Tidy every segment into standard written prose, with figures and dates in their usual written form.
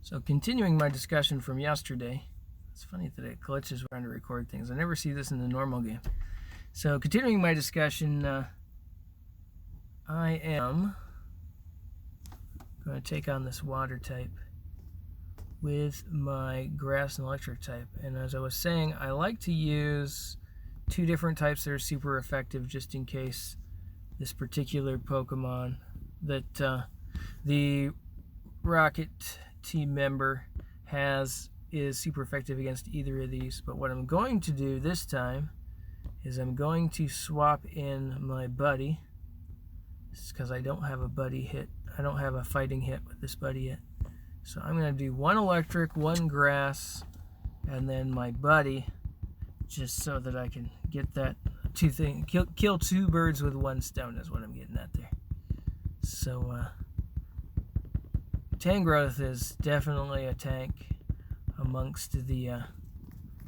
So continuing my discussion from yesterday, it's funny that it glitches when I record things. I never see this in the normal game. So continuing my discussion, I am going to take on this water type with my grass and electric type. And as I was saying, I like to use two different types that are super effective just in case this particular Pokemon that the Rocket team member has is super effective against either of these. But what I'm going to do this time is I'm going to swap in my buddy. This is because I don't have a buddy hit. I don't have a fighting hit with this buddy yet. So I'm going to do one electric, one grass, and then my buddy, just so that I can get that kill two birds with one stone is what I'm getting at there. So Tangrowth is definitely a tank amongst the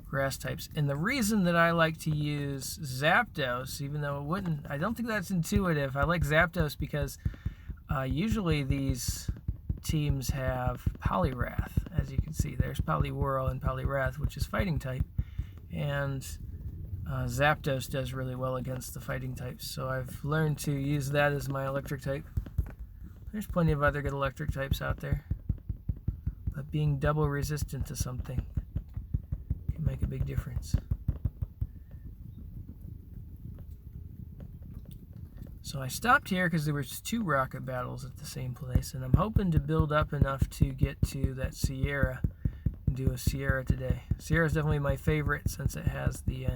grass types. And the reason that I like to use Zapdos, even though I don't think that's intuitive, I like Zapdos because usually these teams have Poliwrath. As you can see, there's Poliwhirl and Poliwrath, which is fighting type. And Zapdos does really well against the fighting types. So I've learned to use that as my electric type. There's plenty of other good electric types out there. But being double resistant to something can make a big difference. So I stopped here because there was two rocket battles at the same place, and I'm hoping to build up enough to get to that Sierra and do a Sierra today. Sierra is definitely my favorite since it has the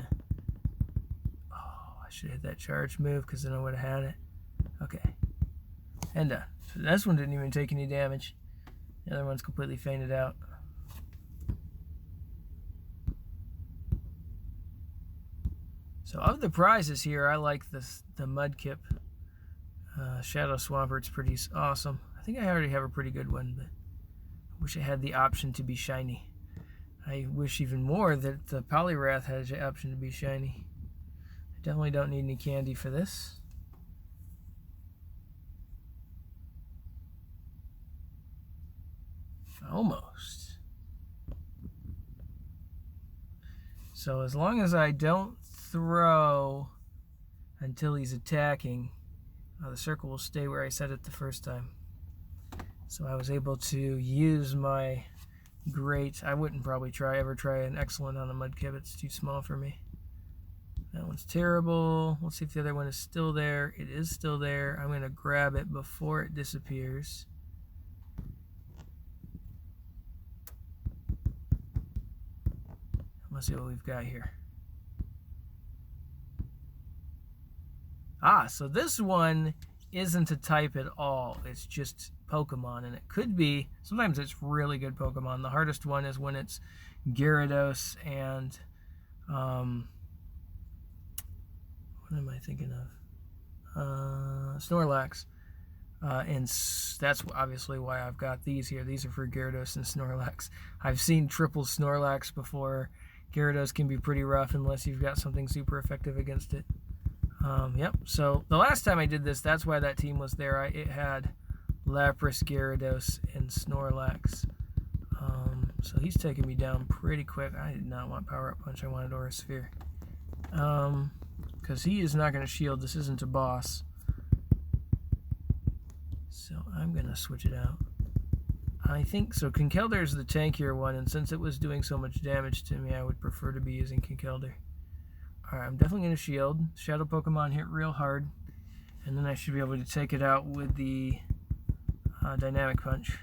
I should have hit that charge move because then I would have had it. Okay. And done. So this one didn't even take any damage. The other one's completely fainted out. So of the prizes here, I like the Mudkip. Shadow Swampert's pretty awesome. I think I already have a pretty good one, but I wish it had the option to be shiny. I wish even more that the Poliwrath had the option to be shiny. I definitely don't need any candy for this. Almost. So as long as I don't throw until he's attacking, the circle will stay where I set it the first time. So I was able to use my great. I wouldn't probably ever try an excellent on a Mudkip. It's too small for me. That one's terrible. Let's see if the other one is still there. It is still there. I'm going to grab it before it disappears. Let's see what we've got here. So this one isn't a type at all. It's just Pokemon, and it could be, sometimes it's really good Pokemon. The hardest one is when it's Gyarados and, what am I thinking of? Snorlax. And that's obviously why I've got these here. These are for Gyarados and Snorlax. I've seen triple Snorlax before. Gyarados can be pretty rough unless you've got something super effective against it. Yep, so the last time I did this, that's why that team was there. It had Lapras, Gyarados, and Snorlax. So he's taking me down pretty quick. I did not want Power Up Punch. I wanted Aura Sphere. Because he is not going to shield. This isn't a boss. So I'm going to switch it out. I think so. Conkeldurr is the tankier one, and since it was doing so much damage to me, I would prefer to be using Conkeldurr. Alright, I'm definitely going to shield. Shadow Pokemon hit real hard, and then I should be able to take it out with the Dynamic Punch.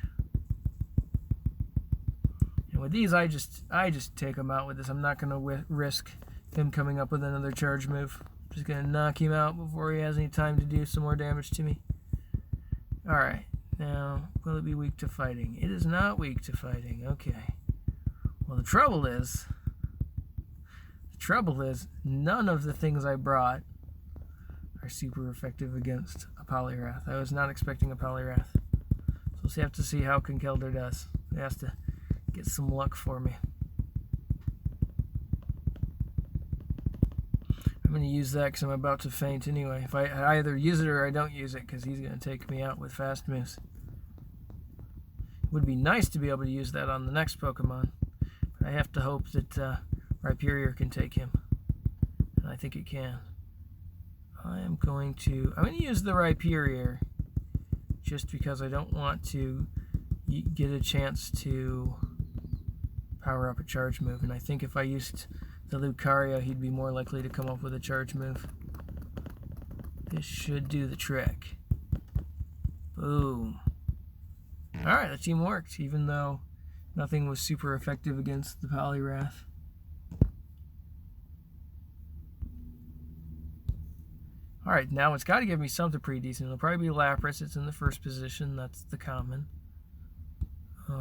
And with these, I just take them out with this. I'm not going to risk him coming up with another charge move. I'm just going to knock him out before he has any time to do some more damage to me. Alright, now, will it be weak to fighting? It is not weak to fighting. Okay. Well, the trouble is, none of the things I brought are super effective against a Poliwrath. I was not expecting a Poliwrath. So we'll have to see how Conkeldurr does. He has to get some luck for me. I'm going to use that because I'm about to faint anyway. If I either use it or I don't use it, because he's going to take me out with fast moves. Would be nice to be able to use that on the next Pokemon. But I have to hope that Rhyperior can take him. And I think it can. I'm going to use the Rhyperior just because I don't want to get a chance to power up a charge move. And I think if I used the Lucario, he'd be more likely to come up with a charge move. This should do the trick. Boom. Alright, that team worked, even though nothing was super effective against the Poliwrath. Alright, now it's got to give me something pretty decent. It'll probably be Lapras. It's in the first position. That's the common. I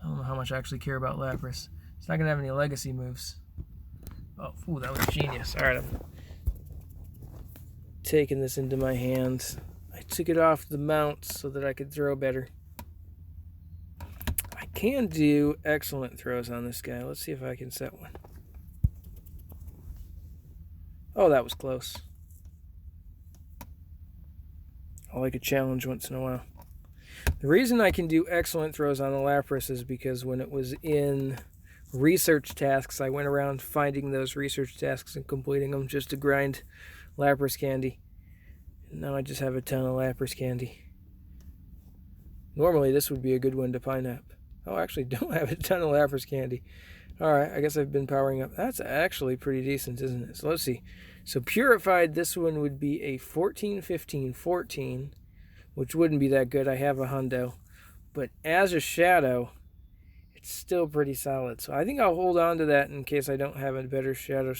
don't know how much I actually care about Lapras. It's not going to have any legacy moves. Oh, ooh, that was genius. Alright, I'm taking this into my hands. I took it off the mount so that I could throw better. I can do excellent throws on this guy. Let's see if I can set one. Oh, that was close. I like a challenge once in a while. The reason I can do excellent throws on the Lapras is because when it was in research tasks, I went around finding those research tasks and completing them just to grind Lapras candy. And now I just have a ton of Lapras candy. Normally this would be a good one to pine up. Oh, I actually don't have a ton of Lapras candy. Alright, I guess I've been powering up. That's actually pretty decent, isn't it? So let's see. So purified, this one would be a 14, 15, 14, which wouldn't be that good. I have a hundo. But as a shadow, it's still pretty solid. So I think I'll hold on to that in case I don't have a better shadow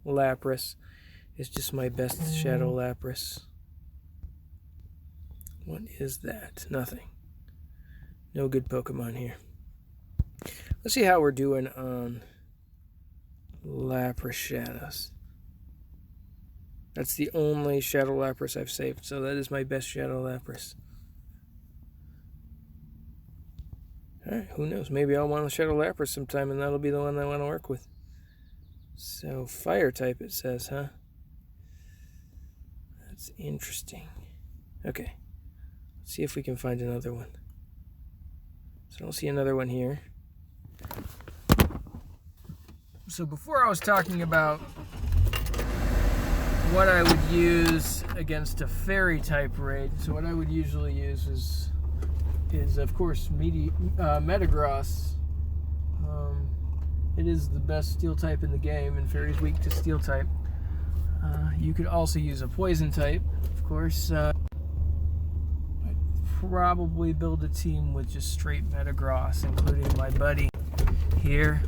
Lapras. It's just my best shadow Lapras. What is that? Nothing. No good Pokemon here. Let's see how we're doing on Lapras Shadows. That's the only Shadow Lapras I've saved, so that is my best Shadow Lapras. Alright, who knows? Maybe I'll want a Shadow Lapras sometime, and that'll be the one I want to work with. So, Fire type it says, huh? That's interesting. Okay. Let's see if we can find another one. So I don't see another one here. So before I was talking about what I would use against a fairy type raid. So what I would usually use is of course Metagross. It is the best steel type in the game, and fairy's weak to steel type. You could also use a poison type, of course. I'd probably build a team with just straight Metagross, including my buddy here.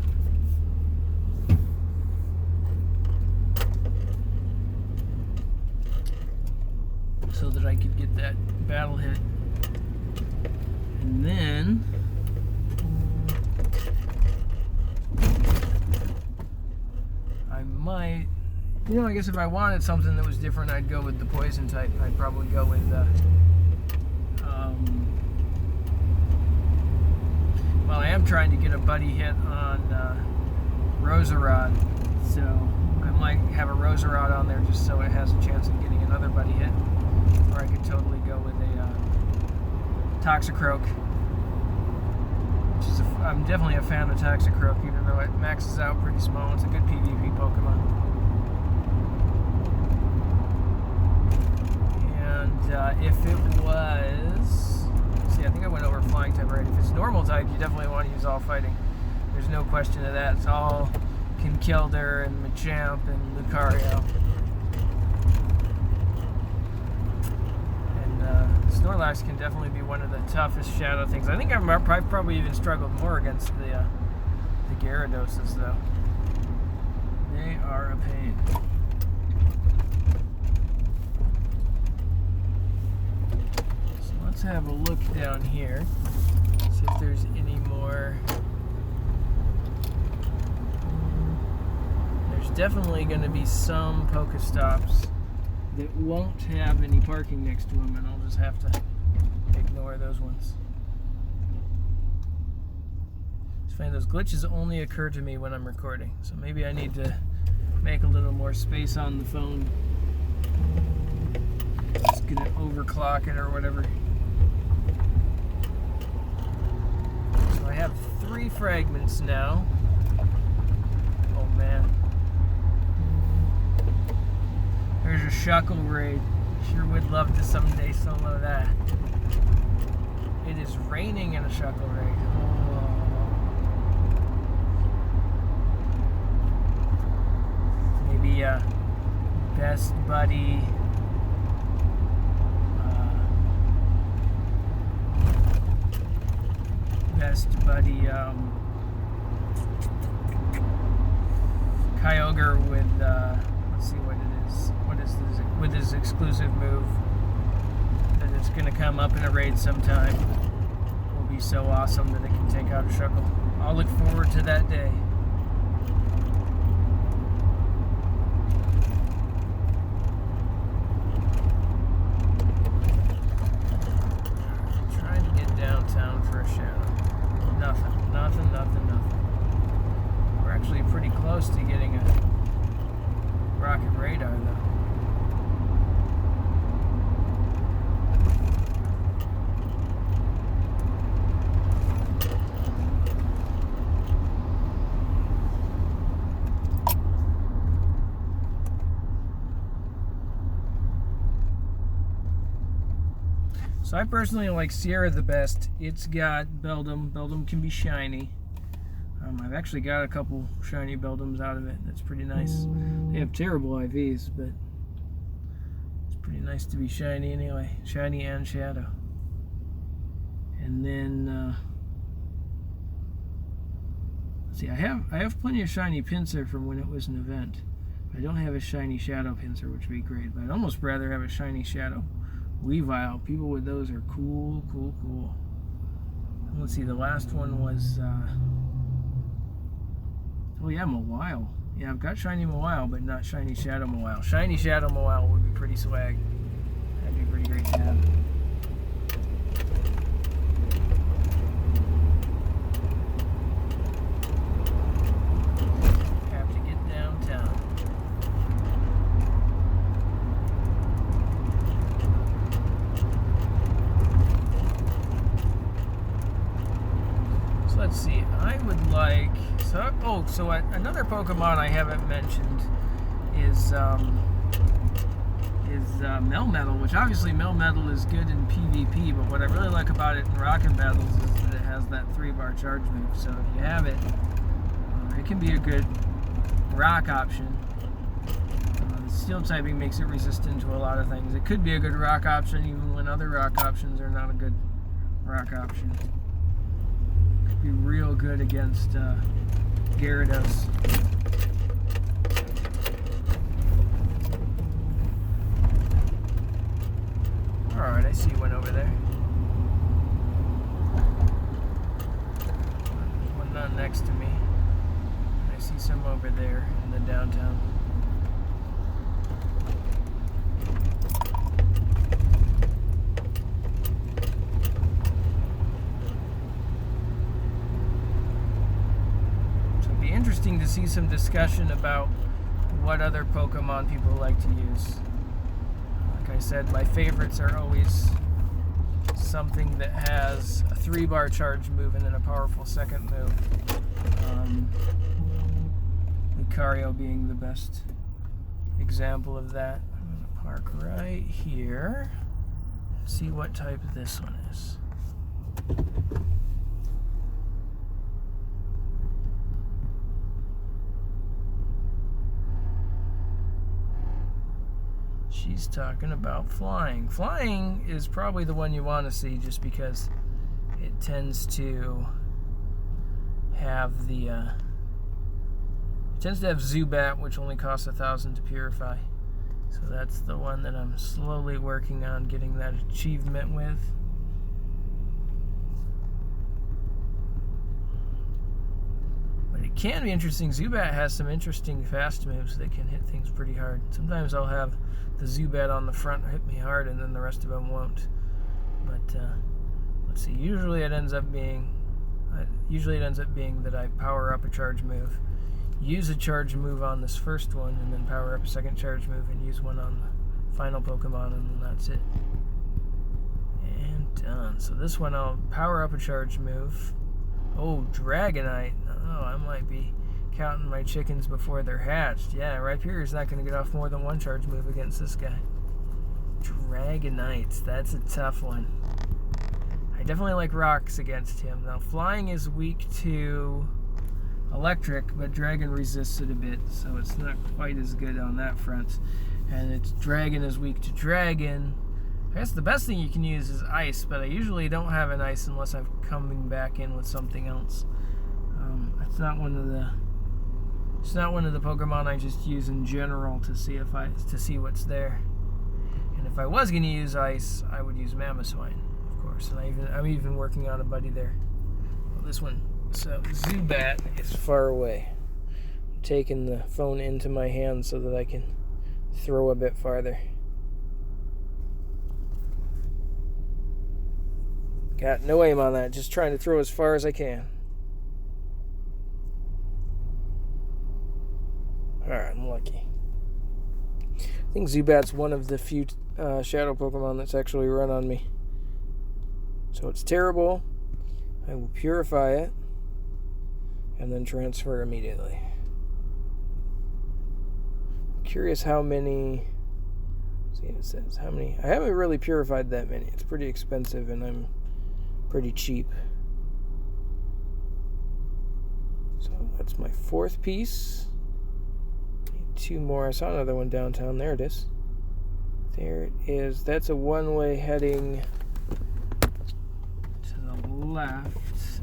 So that I could get that battle hit. And then I might, I guess if I wanted something that was different, I'd go with the poison type. I'd probably go with well, I am trying to get a buddy hit on Roserod, so I might have a Roserod on there just so it has a chance of getting another buddy hit. Or I could totally go with a Toxicroak. I'm definitely a fan of Toxicroak, even though it maxes out pretty small. It's a good PvP Pokemon. And if it was... See, I think I went over Flying type already. If it's normal type, you definitely want to use all fighting. There's no question of that. It's all Kinkilder and Machamp and Lucario. Snorlax can definitely be one of the toughest shadow things. I think I've probably even struggled more against the Gyarados, though. They are a pain. So let's have a look down here. See if there's any more. There's definitely going to be some Pokestops that won't have any parking next to them, and I'll just have to ignore those ones. It's funny, those glitches only occur to me when I'm recording, so maybe I need to make a little more space on the phone. Just gonna overclock it or whatever. I have 3 fragments now. Oh man. There's a Shuckle raid. Sure would love to someday solo that. It is raining in a Shuckle raid. Oh. Maybe best buddy. Kyogre with let's see what it is. What is this with his exclusive move that it's gonna come up in a raid sometime. Will be so awesome that it can take out a Shuckle. I'll look forward to that day. Trying to get downtown for a shadow. Nothing. We're actually pretty close to getting a rocket radar, though. So I personally like Sierra the best. It's got Beldum. Beldum can be shiny. I've actually got a couple shiny Beldums out of it. That's pretty nice. They have terrible IVs, but it's pretty nice to be shiny anyway. Shiny and shadow. And then let's see. I have plenty of shiny Pinsir from when it was an event. I don't have a shiny shadow Pinsir, which would be great. But I'd almost rather have a shiny shadow Weavile. People with those are cool. Let's see. The last one was. Oh yeah, Mawile. Yeah, I've got shiny Mawile, but not shiny Shadow Mawile. Shiny Shadow Mawile would be pretty swag. That'd be pretty great to have. Have to get downtown. So let's see. I would like. So another Pokemon I haven't mentioned is Melmetal, which obviously Melmetal is good in PvP, but what I really like about it in Rocket Battles is that it has that 3-bar charge move. So if you have it, it can be a good rock option. The steel typing makes it resistant to a lot of things. It could be a good rock option even when other rock options are not a good rock option. It could be real good against Gyarados. Alright, I see one over there. One not next to me. I see some over there in the downtown. Interesting to see some discussion about what other Pokemon people like to use. Like I said, my favorites are always something that has a 3-bar charge move and then a powerful second move. Lucario being the best example of that. I'm going to park right here and see what type this one is. She's talking about flying. Flying is probably the one you want to see just because it tends to have the Zubat, which only costs 1,000 to purify. So that's the one that I'm slowly working on getting that achievement with. But it can be interesting. Zubat has some interesting fast moves that can hit things pretty hard. Sometimes I'll have the Zubat on the front hit me hard and then the rest of them won't. But let's see, usually it ends up being that I power up a charge move, use a charge move on this first one, and then power up a second charge move and use one on the final Pokemon, and then that's it. And done. So this one I'll power up a charge move. Oh, Dragonite. Oh, I might be counting my chickens before they're hatched. Yeah, Rhyperior's not going to get off more than one charge move against this guy. Dragonite. That's a tough one. I definitely like rocks against him. Now, flying is weak to electric, but dragon resists it a bit, so it's not quite as good on that front. And its dragon is weak to dragon. I guess the best thing you can use is ice, but I usually don't have an ice unless I'm coming back in with something else. It's not one of the Pokemon I just use in general to see what's there. And if I was going to use ice, I would use Mamoswine, of course. And I'm even working on a buddy there. Well, this one. So Zubat is far away. I'm taking the phone into my hand so that I can throw a bit farther. Got no aim on that, just trying to throw as far as I can. Alright, I'm lucky. I think Zubat's one of the few shadow Pokemon that's actually run on me. So it's terrible. I will purify it and then transfer immediately. I'm curious how many. See, it says how many. I haven't really purified that many. It's pretty expensive and I'm pretty cheap. So that's my fourth piece. Need two more. I saw another one downtown. There it is. There it is. That's a one-way heading to the left.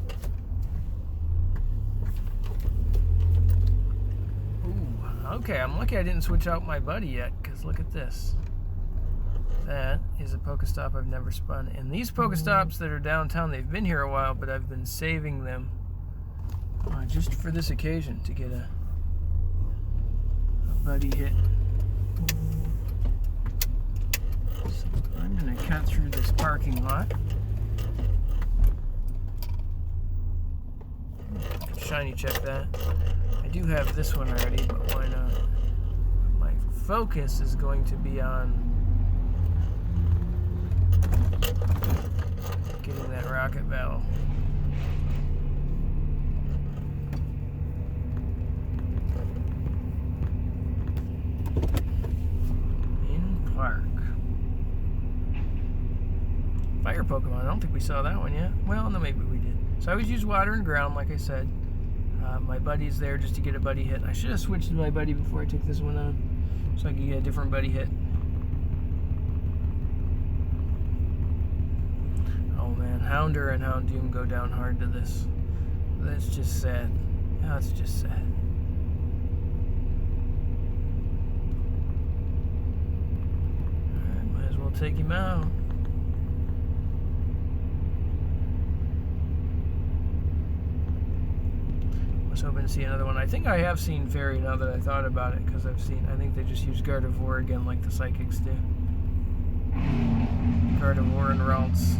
Ooh, okay. I'm lucky I didn't switch out my buddy yet, because look at this. That is a Pokestop I've never spun. And these Pokestops that are downtown, they've been here a while, but I've been saving them just for this occasion to get a buddy hit. So I'm going to cut through this parking lot. Shiny check that. I do have this one already, but why not? My focus is going to be on getting that rocket battle. In Park. Fire Pokemon. I don't think we saw that one yet. Well, no, maybe we did. So I always use water and ground, like I said. My buddy's there just to get a buddy hit. I should have switched to my buddy before I took this one on, so I could get a different buddy hit. Houndour and Houndoom go down hard to this. That's just sad. That's just sad. Alright, might as well take him out. I was hoping to see another one. I think I have seen Fairy now that I thought about it, because I think they just use Gardevoir again like the Psychics do. Gardevoir and Ralts.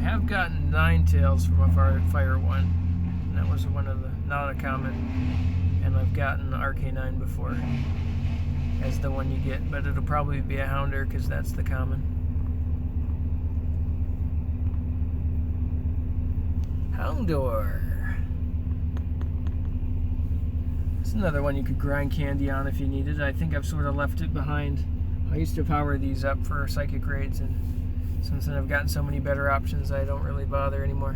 I've gotten Ninetales from a fire one, and that was one of the not a common, and I've gotten Arcanine before as the one you get, but it'll probably be a Houndour because that's the common. Houndour. It's another one you could grind candy on if you needed. I think I've sort of left it behind. I used to power these up for psychic raids, and since then I've gotten so many better options, I don't really bother anymore.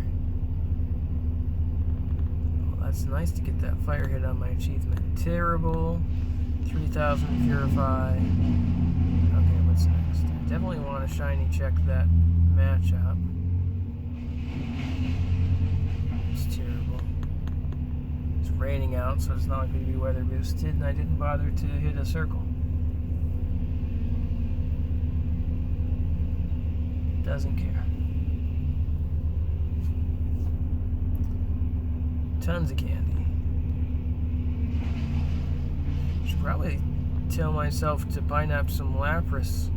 Well, that's nice to get that fire hit on my achievement. Terrible. 3,000 Purify. Okay, what's next? I definitely want to shiny check that matchup. It's terrible. It's raining out, so it's not going to be weather boosted, and I didn't bother to hit a circle. Doesn't care. Tons of candy. Should probably tell myself to pineapple some Lapras.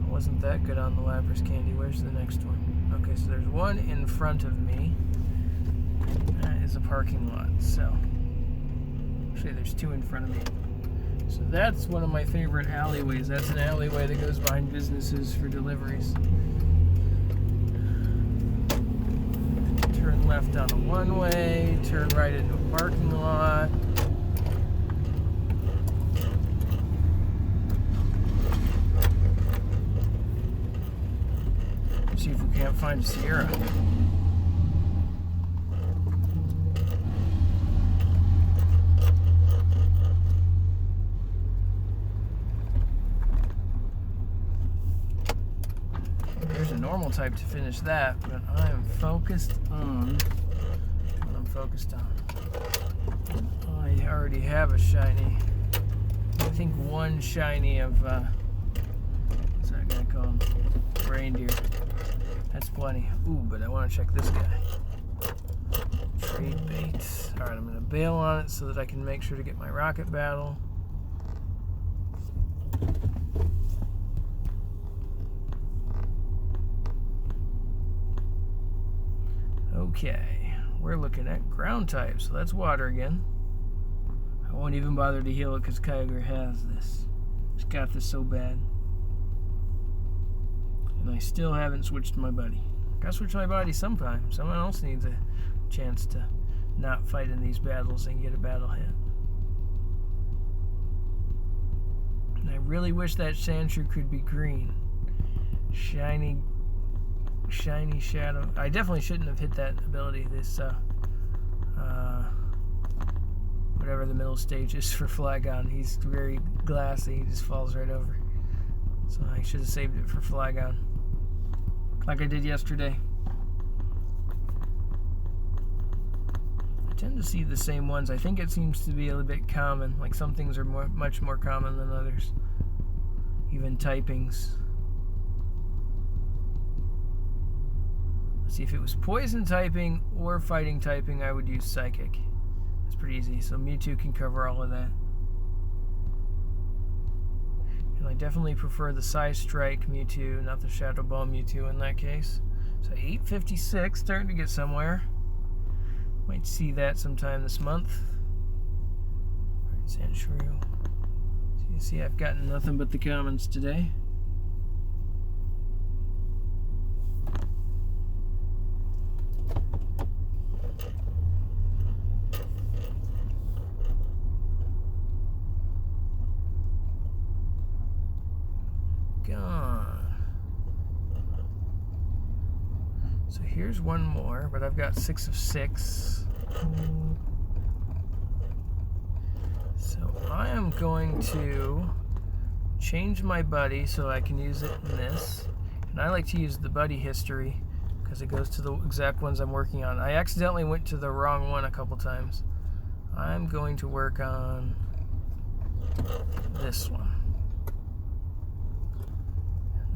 I wasn't that good on the Lapras candy. Where's the next one? Okay, so there's one in front of me. That is a parking lot, so Actually, there's two in front of me. So that's one of my favorite alleyways. That's an alleyway that goes behind businesses for deliveries. Turn left down a one-way, turn right into a parking lot. Let's see if we can't find a Sierra. There's a normal type to finish that, but I am focused on what I'm focused on. I already have a shiny. I think one shiny of, what's that guy called? Reindeer. That's plenty. Ooh, but I want to check this guy. Trade baits. Alright, I'm going to bail on it so that I can make sure to get my rocket battle. Okay, we're looking at ground type, so that's water again. I won't even bother to heal it because Kyogre has this. He's got this so bad. And I still haven't switched my buddy. Gotta switch my buddy sometime. Someone else needs a chance to not fight in these battles and get a battle hit. And I really wish that Sandshrew could be green. Shiny shadow. I definitely shouldn't have hit that ability. This whatever the middle stage is for Flagon. He's very glassy. He just falls right over. So I should have saved it for Flagon, like I did yesterday. I tend to see the same ones. I think it seems to be a little bit common. Like some things are much more common than others. Even typings. See, if it was poison typing or fighting typing, I would use Psychic. It's pretty easy, so Mewtwo can cover all of that. And I definitely prefer the Psy Strike Mewtwo, not the Shadow Ball Mewtwo in that case. So 856, starting to get somewhere. Might see that sometime this month. Alright, Sandshrew. So you can see I've gotten nothing but the commons today. So here's one more, but I've got 6 of 6. So I am going to change my buddy so I can use it in this. And I like to use the buddy history because it goes to the exact ones I'm working on. I accidentally went to the wrong one a couple times. I'm going to work on this one.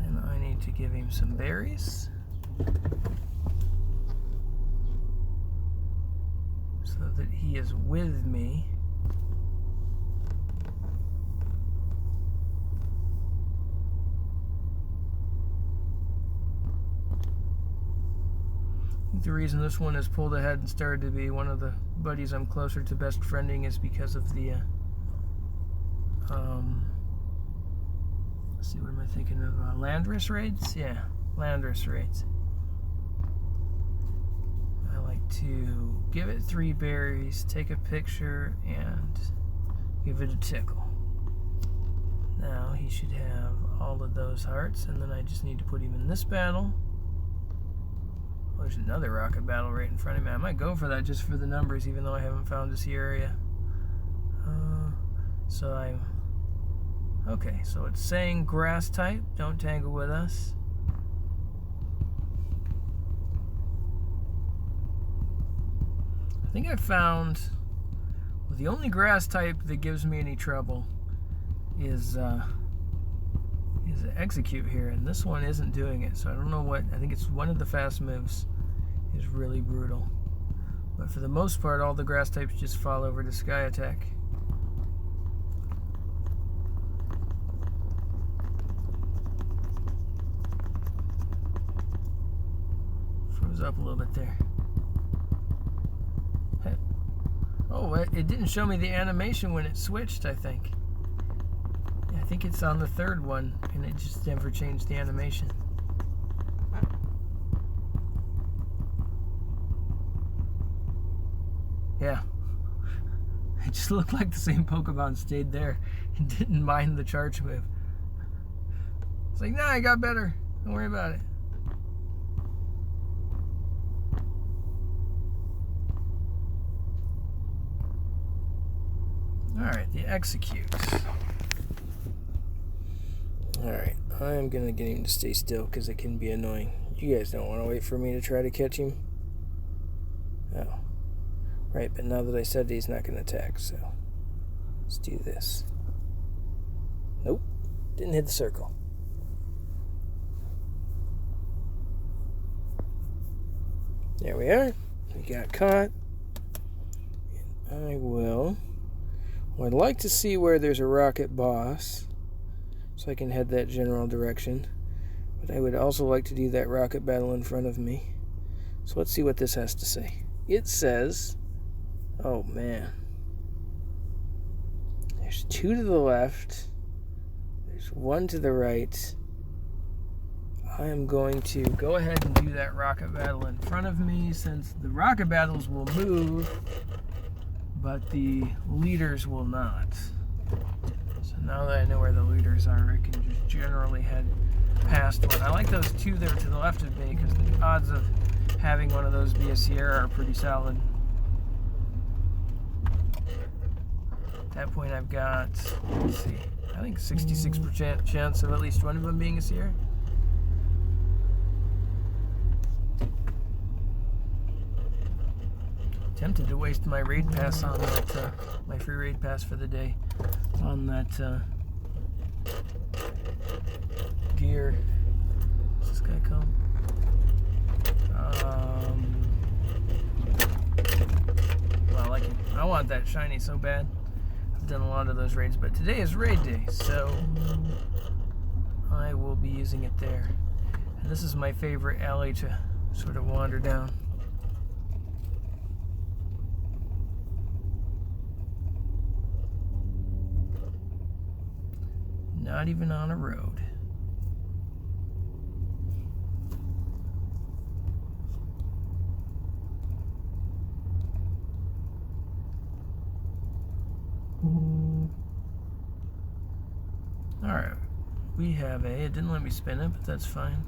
And then I need to give him some berries. So that he is with me. I think the reason this one has pulled ahead and started to be one of the buddies I'm closer to best friending is because of the let's see, what am I thinking of? Landorus raids? Yeah, Landorus raids. I like to give it 3 berries, take a picture, and give it a tickle. Now he should have all of those hearts, and then I just need to put him in this battle. Oh, there's another rocket battle right in front of me. I might go for that just for the numbers, even though I haven't found this area. Okay, so it's saying grass type, don't tangle with us. I think I found the only grass type that gives me any trouble is execute here, and this one isn't doing it, so I don't know what. I think it's one of the fast moves is really brutal, but for the most part all the grass types just fall over to Sky Attack. Froze up a little bit there. Hey. Oh Oh, it didn't show me the animation when it switched, I think. I think it's on the third one, and it just never changed the animation. Yeah. It just looked like the same Pokemon stayed there and didn't mind the charge move. It's like, nah, I got better. Don't worry about it. Alright, the execute. Alright, I'm gonna get him to stay still because it can be annoying. You guys don't want to wait for me to try to catch him? Oh. Right, but now that I said he's not gonna attack, so let's do this. Nope, didn't hit the circle. There we are. We got caught. And I will. Well, I'd like to see where there's a rocket boss, so I can head that general direction. But I would also like to do that rocket battle in front of me. So let's see what this has to say. It says, oh man, there's 2 to the left, there's 1 to the right. I am going to go ahead and do that rocket battle in front of me, since the rocket battles will move, but the leaders will not. So now that I know where the leaders are, I can just generally head past one. I like those 2 there to the left of me, because the odds of having one of those be a Sierra are pretty solid. At that point I've got, let's see, I think 66% chance of at least one of them being a Sierra. Tempted to waste my raid pass on that, my free raid pass for the day on that gear. What's this guy called? Well, I like it. I want that shiny so bad. I've done a lot of those raids, but today is raid day, so I will be using it there. And this is my favorite alley to sort of wander down. Not even on a road. Alright, we have it didn't let me spin it, but that's fine.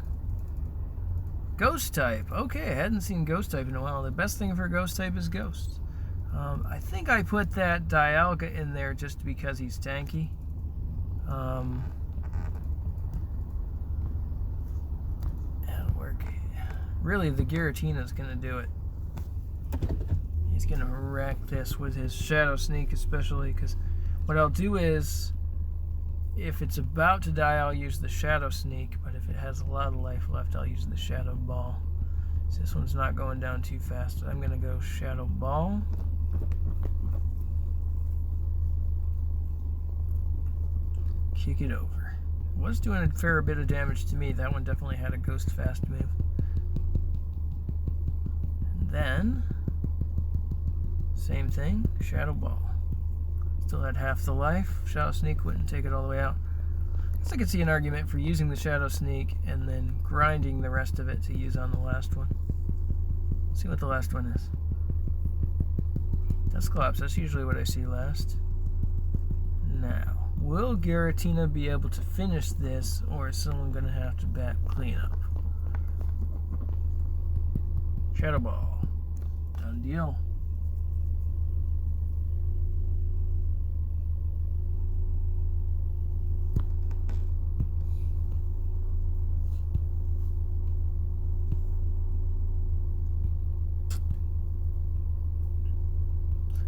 Ghost type. Okay, I hadn't seen ghost type in a while. The best thing for ghost type is ghost. I think I put that Dialga in there just because he's tanky. That'll work. Really, the Giratina's gonna do it. He's gonna wreck this with his Shadow Sneak, especially, because what I'll do is, if it's about to die, I'll use the Shadow Sneak, but if it has a lot of life left, I'll use the Shadow Ball. So this one's not going down too fast. I'm gonna go Shadow Ball. Kick it over. It was doing a fair bit of damage to me. That one definitely had a Ghost Fast move. And then, same thing, Shadow Ball. Still had half the life. Shadow Sneak wouldn't take it all the way out. I guess I could see an argument for using the Shadow Sneak and then grinding the rest of it to use on the last one. Let's see what the last one is. Dusclops, that's usually what I see last. Now, will Giratina be able to finish this, or is someone going to have to bat cleanup? Shadow Ball. Done deal.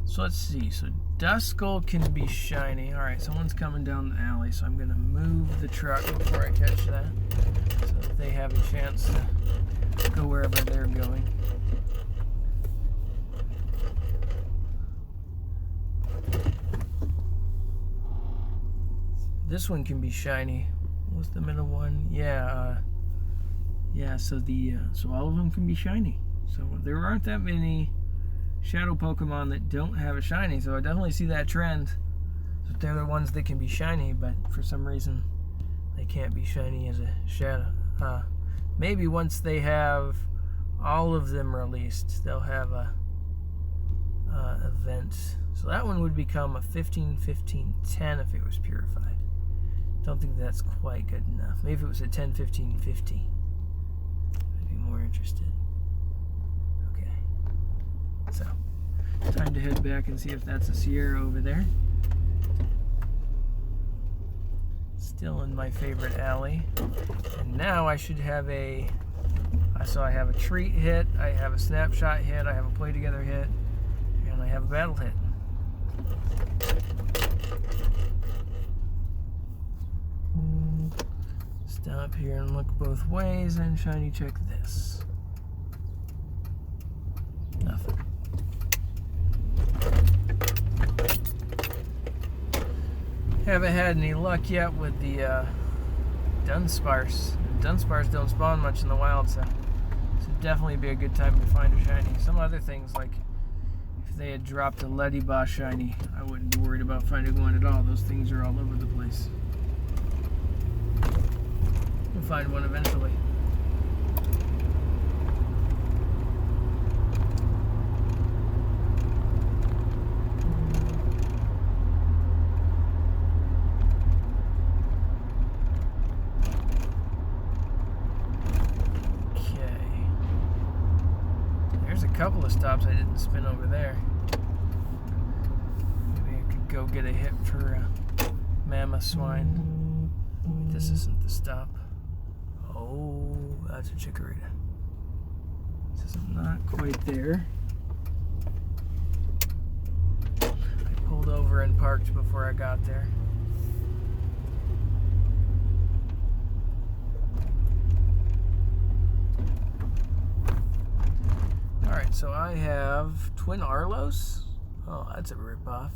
So let's see. So Duskull can be shiny. Alright, someone's coming down the alley, so I'm going to move the truck before I catch that, so that they have a chance to go wherever they're going. This one can be shiny. What's the middle one? Yeah, so all of them can be shiny. So there aren't that many shadow Pokemon that don't have a shiny, so I definitely see that trend. So they're the ones that can be shiny, but for some reason they can't be shiny as a shadow. Maybe once they have all of them released, they'll have a event. So that one would become a 15-15-10 if it was purified. Don't think that's quite good enough. Maybe if it was a 10-15-50, I'd be more interested. Okay. So, time to head back and see if that's a Sierra over there. Still in my favorite alley. And now I should have a... So I have a treat hit, I have a snapshot hit, I have a play together hit, and I have a battle hit. Stop here and look both ways and shiny check this. Nothing. Haven't had any luck yet with the Dunsparce. Dunsparce don't spawn much in the wild, so this would definitely be a good time to find a shiny. Some other things, like if they had dropped a Leddyboss shiny, I wouldn't be worried about finding one at all. Those things are all over the place. We'll find one eventually. Couple of stops I didn't spin over there. Maybe I could go get a hit for Mammoth Swine. But this isn't the stop. Oh, that's a Chikorita. This is not quite there. I pulled over and parked before I got there. Alright, so I have Twin Arlos. Oh, that's a ripoff.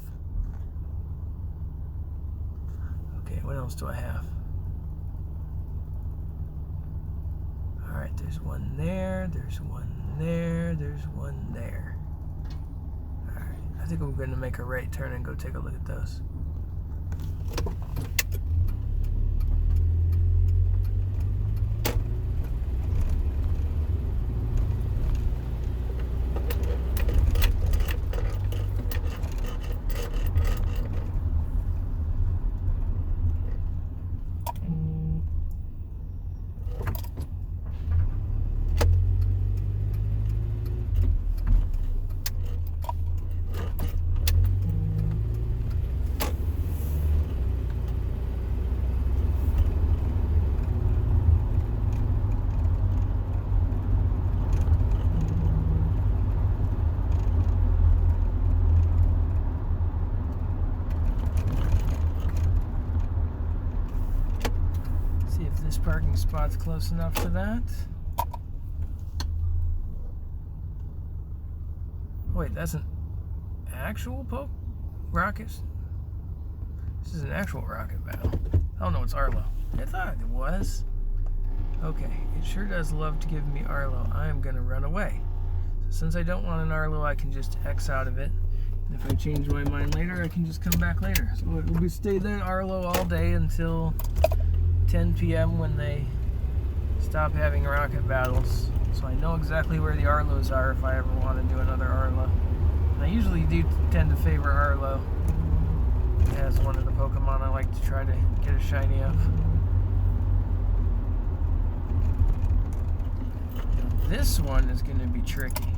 Okay, what else do I have? Alright, there's one there, there's one there, there's one there. Alright, I think I'm going to make a right turn and go take a look at those. Parking spot's close enough to that. Wait, that's an actual rocket? This is an actual rocket battle. Oh no, it's Arlo. I thought it was. Okay, it sure does love to give me Arlo. I am gonna run away. So since I don't want an Arlo, I can just X out of it. And if I change my mind later, I can just come back later. So it will stay there Arlo all day until 10 p.m. when they stop having rocket battles. So I know exactly where the Arlos are if I ever want to do another Arlo. And I usually do tend to favor Arlo as one of the Pokemon I like to try to get a shiny of. Now, this one is going to be tricky.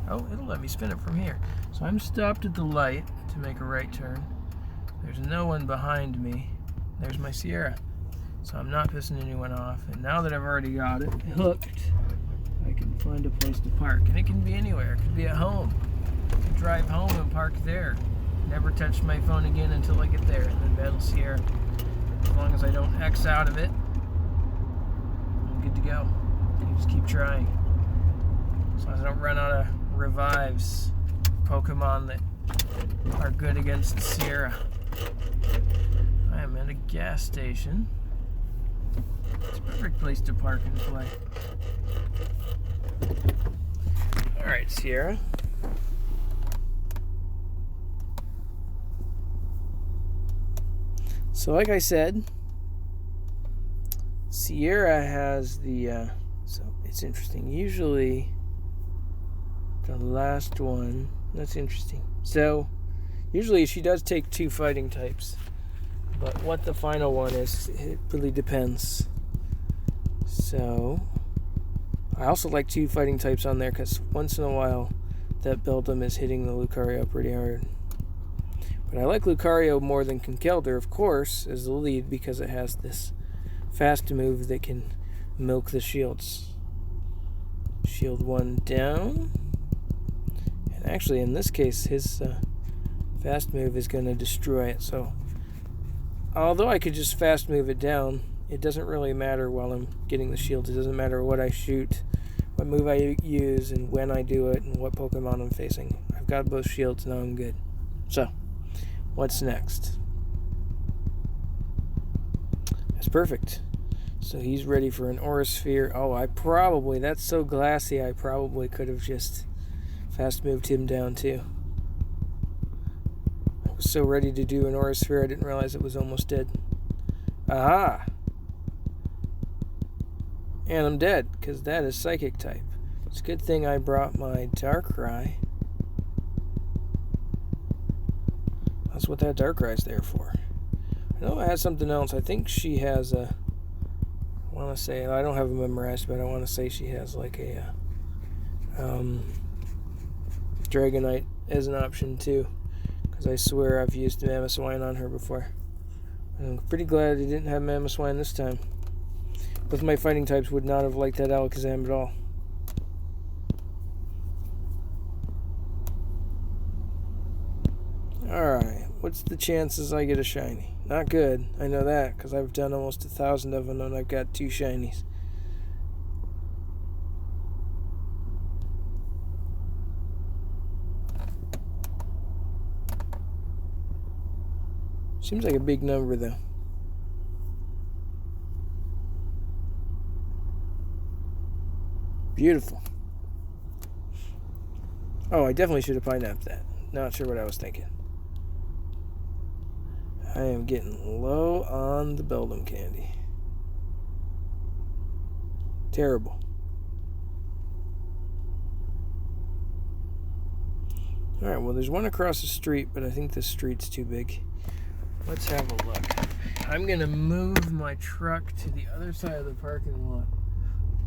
Oh, it'll let me spin it from here. So I'm stopped at the light to make a right turn. There's no one behind me. There's my Sierra. So I'm not pissing anyone off. And now that I've already got it hooked, I can find a place to park. And it can be anywhere. It could be at home. I can drive home and park there. Never touch my phone again until I get there. And then battle Sierra. As long as I don't X out of it, I'm good to go. You just keep trying. As long as I don't run out of revives. Pokemon that are good against Sierra. I am at a gas station. It's a perfect place to park and play. Alright, Sierra. So like I said, Sierra has the, so it's interesting. Usually the last one, that's interesting. So usually she does take 2 fighting types, but what the final one is, it really depends. So I also like 2 fighting types on there because once in a while that Beldum is hitting the Lucario pretty hard. But I like Lucario more than Conkeldurr, of course, as the lead because it has this fast move that can milk the shields. Shield 1 down. And actually, in this case, his fast move is going to destroy it. So, although I could just fast move it down, it doesn't really matter while I'm getting the shields. It doesn't matter what I shoot, what move I use, and when I do it, and what Pokemon I'm facing. I've got both shields, now I'm good. So, what's next? That's perfect. So he's ready for an Aura Sphere. Oh, that's so glassy, I probably could have just fast moved him down too. I was so ready to do an Aura Sphere, I didn't realize it was almost dead. Aha! And I'm dead, because that is Psychic type. It's a good thing I brought my Darkrai. That's what that Darkrai's there for. I know it has something else. I think she has a... I want to say... I don't have it memorized, but I want to say she has like a... Dragonite as an option too. Because I swear I've used Mamoswine on her before. I'm pretty glad I didn't have Mamoswine this time. Both my fighting types would not have liked that Alakazam at all. Alright, what's the chances I get a shiny? Not good, I know that, because I've done almost 1,000 of them and I've got 2 shinies. Seems like a big number though. Beautiful. Oh, I definitely should have pineapped that. Not sure what I was thinking. I am getting low on the Beldum candy. Terrible. Alright, well there's one across the street, but I think this street's too big. Let's have a look. I'm going to move my truck to the other side of the parking lot.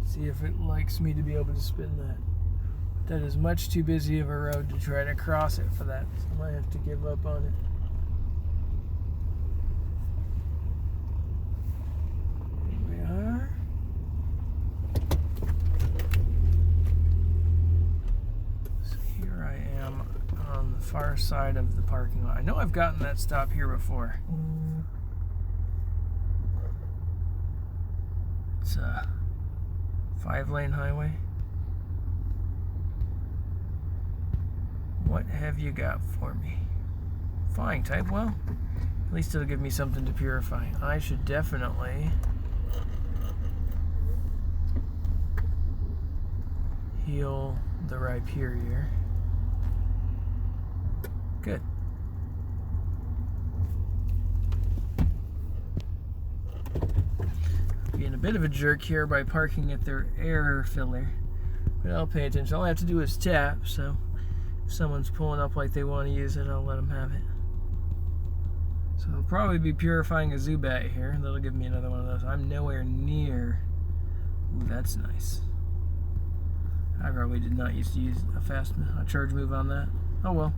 See if it likes me to be able to spin that. That is much too busy of a road to try to cross it for that. So I might have to give up on it. Here we are. So here I am on the far side of the parking lot. I know I've gotten that stop here before. It's a 5-lane highway. What have you got for me? Flying type, well, at least it'll give me something to purify. I should definitely heal the Rhyperior. Good. Being a bit of a jerk here by parking at their air filler, but I'll pay attention. All I have to do is tap, so if someone's pulling up like they want to use it, I'll let them have it. So I'll probably be purifying a Zubat here. That'll give me another one of those. I'm nowhere near. Ooh, that's nice. I probably did not used to use a charge move on that. Oh well.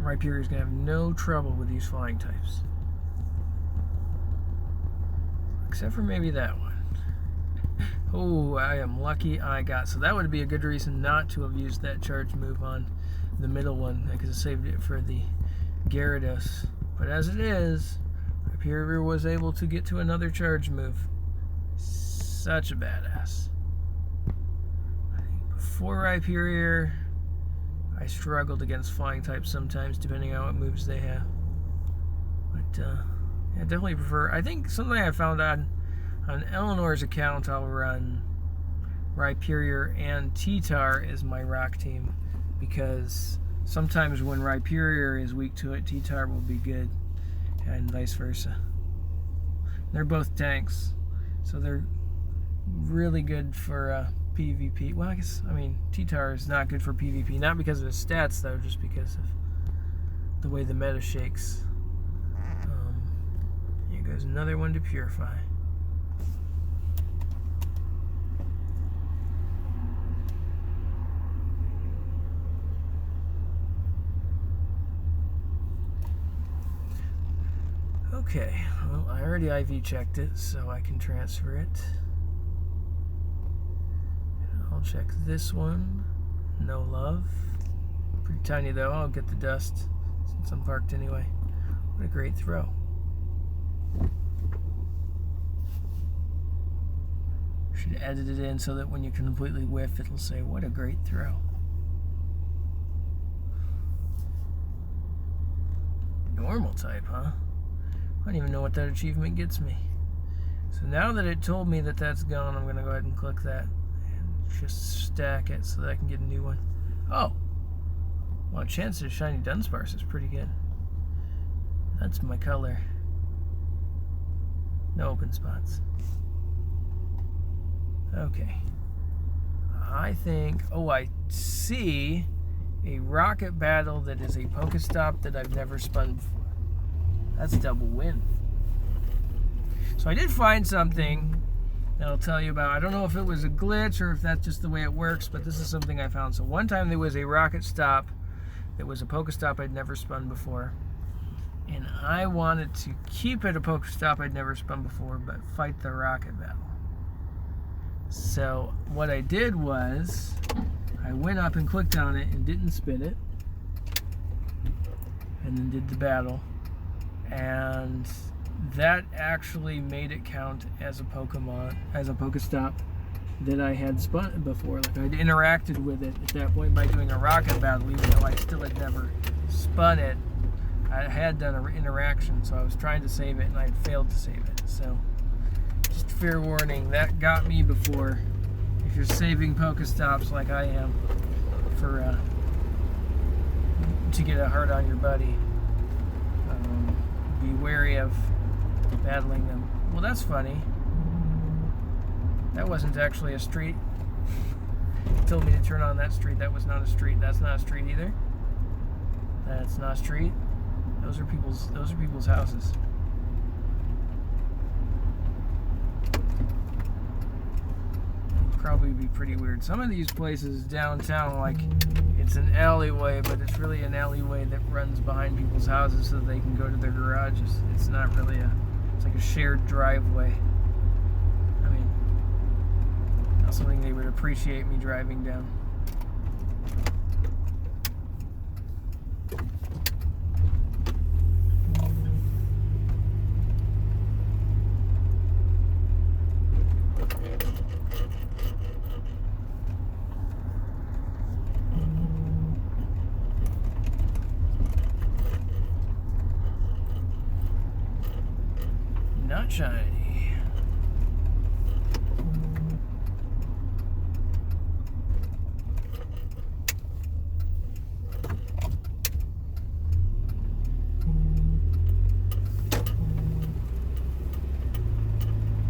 Rhyperior's gonna have no trouble with these flying types. Except for maybe that one. Oh, I am lucky I got. So that would be a good reason not to have used that charge move on the middle one. I could have saved it for the Gyarados. But as it is, Rhyperior was able to get to another charge move. Such a badass. I think before Rhyperior, I struggled against flying types sometimes, depending on what moves they have. But, yeah, definitely prefer. I think something I found on On Eleanor's account, I'll run Rhyperior and T-Tar as my rock team, because sometimes when Rhyperior is weak to it, T-Tar will be good, and vice versa. They're both tanks, so they're really good for PvP. Well, I mean, T-Tar is not good for PvP, not because of his stats, though, just because of the way the meta shakes. Here goes another one to Purify. Okay, well, I already IV checked it, so I can transfer it. I'll check this one. No love. Pretty tiny though. I'll get the dust since I'm parked anyway. What a great throw. Should edit it in so that when you completely whiff, it'll say, what a great throw. Normal type, huh? I don't even know what that achievement gets me. So now that it told me that that's gone, I'm going to go ahead and click that and just stack it so that I can get a new one. Oh! Well, chance of shiny Dunsparce is pretty good. That's my color. No open spots. Okay. I think... Oh, I see a rocket battle that is a Pokestop that I've never spun before. That's double win. So I did find something that I'll tell you about. I don't know if it was a glitch or if that's just the way it works, but this is something I found. So one time there was a rocket stop that was a Pokestop I'd never spun before. And I wanted to keep it a Pokestop I'd never spun before, but fight the rocket battle. So what I did was I went up and clicked on it and didn't spin it. And then did the battle. And that actually made it count as a Pokemon, as a Pokestop that I had spun before. Like, I'd interacted with it at that point by doing a rocket battle, even though I still had never spun it. I had done an interaction, so I was trying to save it, and I had failed to save it. So, just fair warning, that got me before. If you're saving Pokestops like I am, for to get a heart on your buddy, be wary of battling them. Well, that's funny. That wasn't actually a street. It told me to turn on that street. That was not a street. That's not a street either. That's not a street. Those are people's houses. Probably be pretty weird. Some of these places downtown, like, it's an alleyway, but it's really an alleyway that runs behind people's houses so that they can go to their garages. It's not really it's like a shared driveway. I mean, not something they would appreciate me driving down. Not shiny.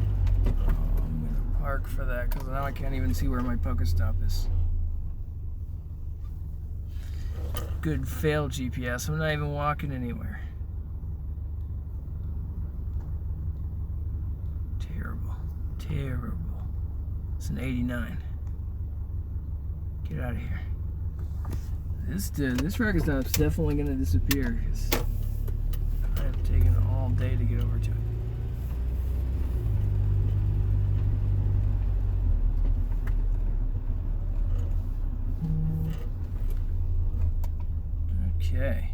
I'm gonna park for that because now I can't even see where my Pokestop is. Good fail GPS. I'm not even walking anywhere. Terrible. It's an 89. Get out of here. This Rocket Stop's definitely going to disappear because I have taken all day to get over to it. Okay.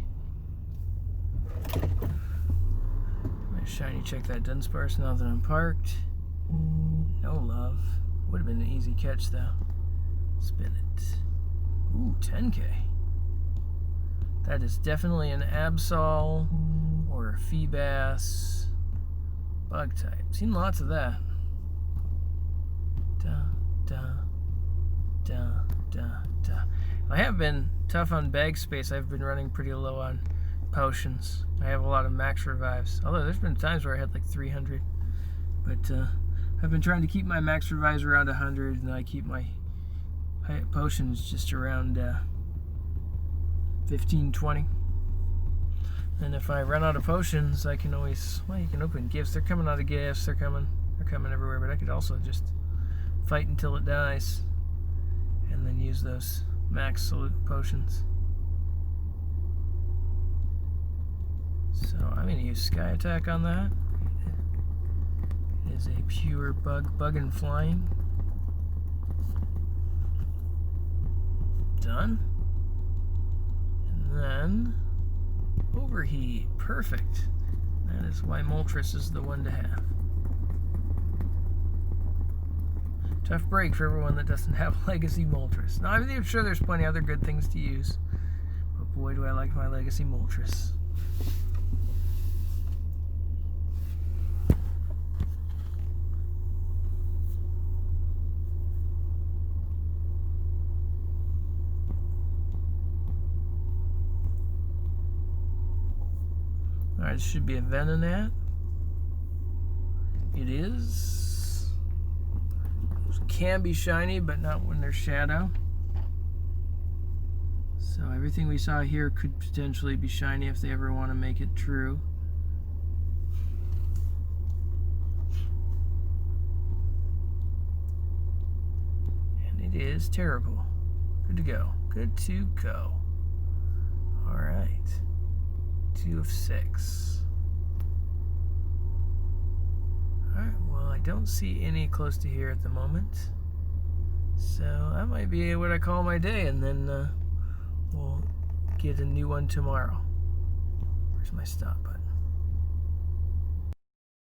I'm gonna shiny check that Dunsparce now that I'm parked. No love. Would have been an easy catch though. Spin it. Ooh, 10K. That is definitely an Absol or a Feebas bug type. Seen lots of that. Da, da, da, da. I have been tough on bag space. I've been running pretty low on potions. I have a lot of max revives. Although there's been times where I had like 300. But I've been trying to keep my max revives around 100, and I keep my potions just around 15, 20. And if I run out of potions, I can always, well, you can open gifts. They're coming out of gifts. They're coming everywhere. But I could also just fight until it dies, and then use those max salute potions. So I'm going to use Sky Attack on that. It is a pure bug and flying. Done. And then Overheat. Perfect. That is why Moltres is the one to have. Tough break for everyone that doesn't have Legacy Moltres. Now, I'm sure there's plenty of other good things to use, but boy, do I like my Legacy Moltres. Alright, this should be a Venonat. It is. Those can be shiny, but not when they're shadow. So everything we saw here could potentially be shiny if they ever want to make it true. And it is terrible. Good to go. Good to go. Alright. 2 of 6. Alright, well, I don't see any close to here at the moment. So that might be what I call my day, and then we'll get a new one tomorrow. Where's my stop button?